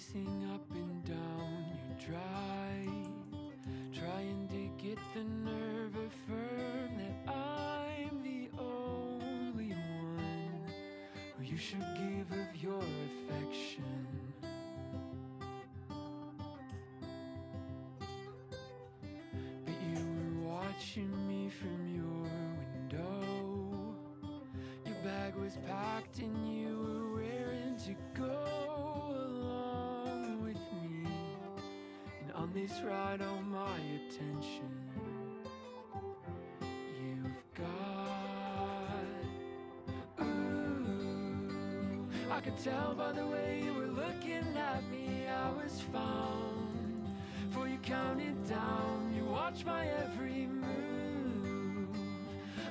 pacing up and down your drive, trying to get the nerve affirmed that I'm the only one who you should give of your affection. But you were watching me from your window. Your bag was packed and you were raring to go along with me. And on this ride, all my attention you've got. Ooh, I could tell by the way you were looking at me I was found. For you counted down, you watched my every move.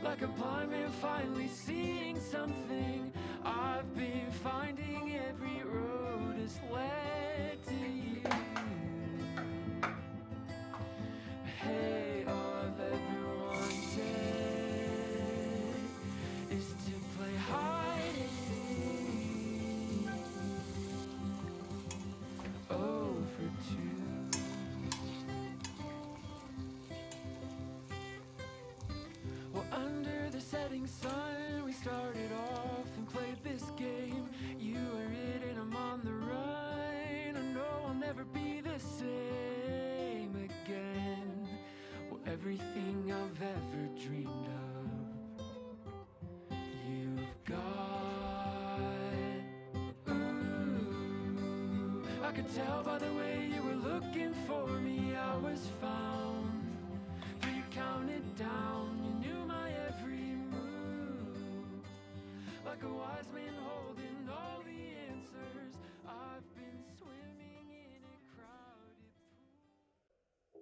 Like a blind man finally seeing something, I've been finding every road has led to you. Hey, all I've ever wanted is to play hide and seek. Oh, for two. Well, under the setting sun, we started off and played this game. You were it and I'm on the run. I know I'll never be the same again. Well, everything I've ever dreamed of, you've got. Ooh, I could tell by the way you were looking for me, I was found. For you counted down, you knew my every move. Like a wise man holding all the answers, I've been swimming in a crowded pool.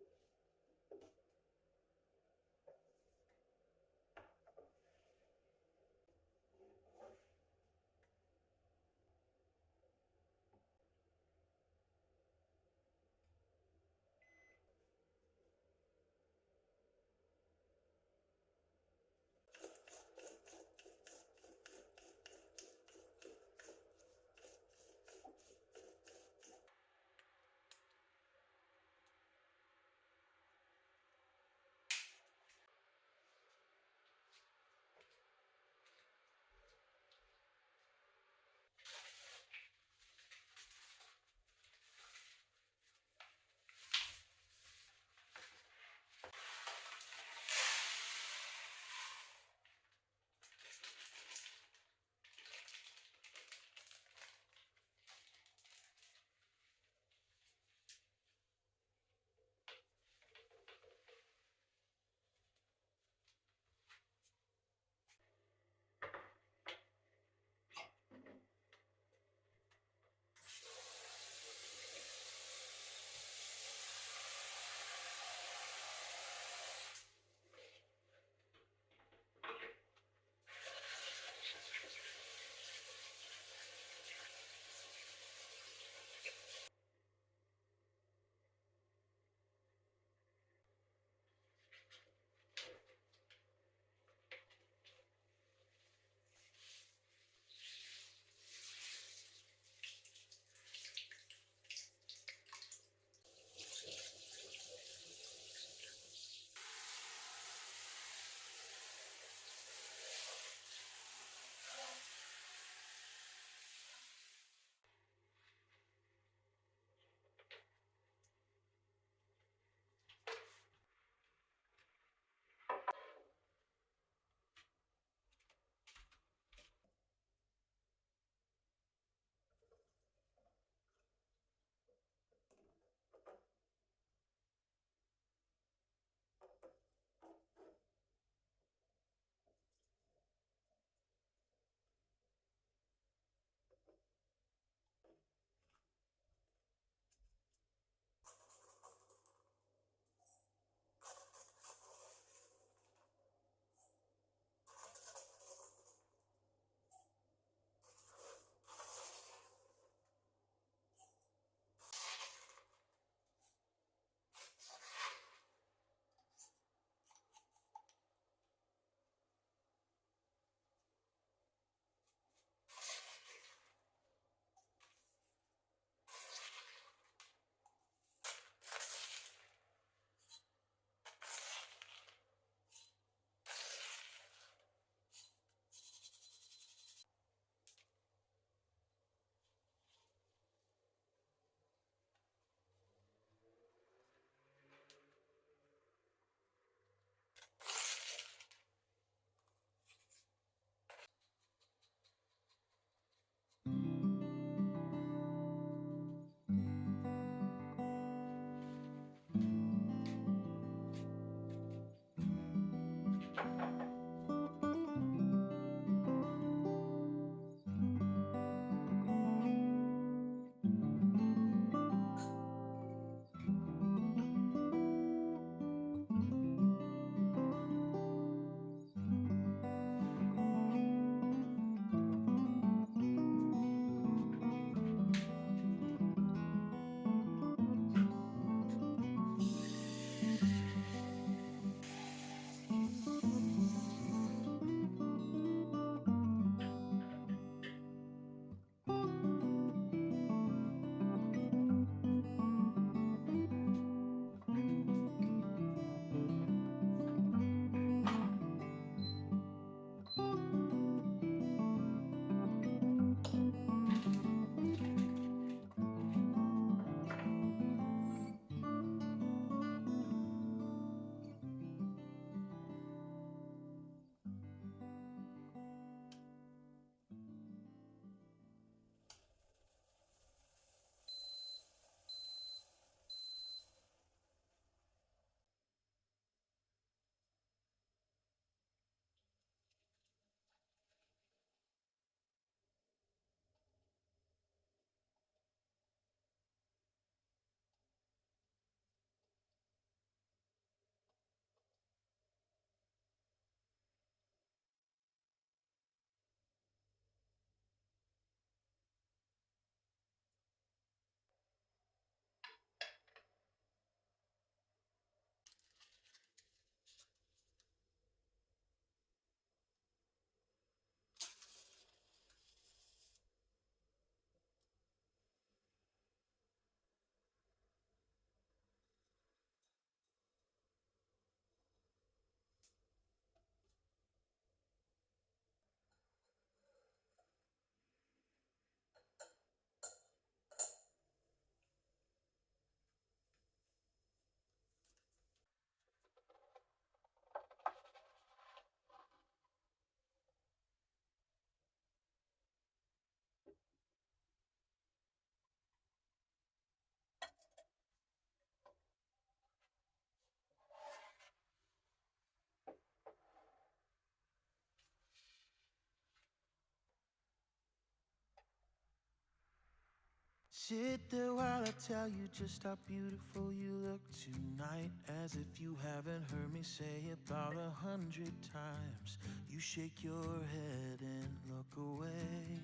Sit there while I tell you just how beautiful you look tonight. As if you haven't heard me say about 100 times. You shake your head and look away.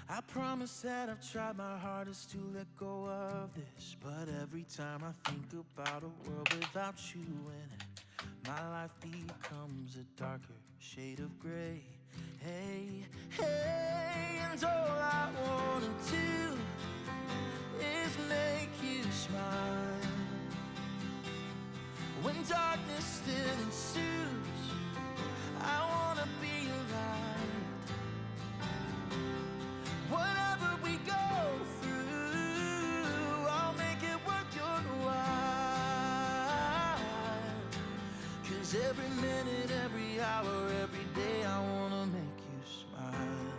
I promise that I've tried my hardest to let go of this, but every time I think about a world without you in it, my life becomes a darker shade of gray. Hey, hey, and all I wanna do is make you smile. When darkness still ensues, I wanna be your light. Whatever we go through, I'll make it worth your while. 'Cause every minute, every hour, every day, I wanna make you smile.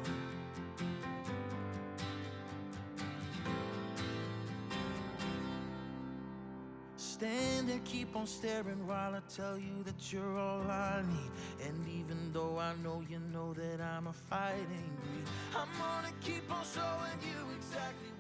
Stand and keep on staring while I tell you that you're all I need. And even though I know you know that I'm a fighting breed, I'm gonna keep on showing you exactly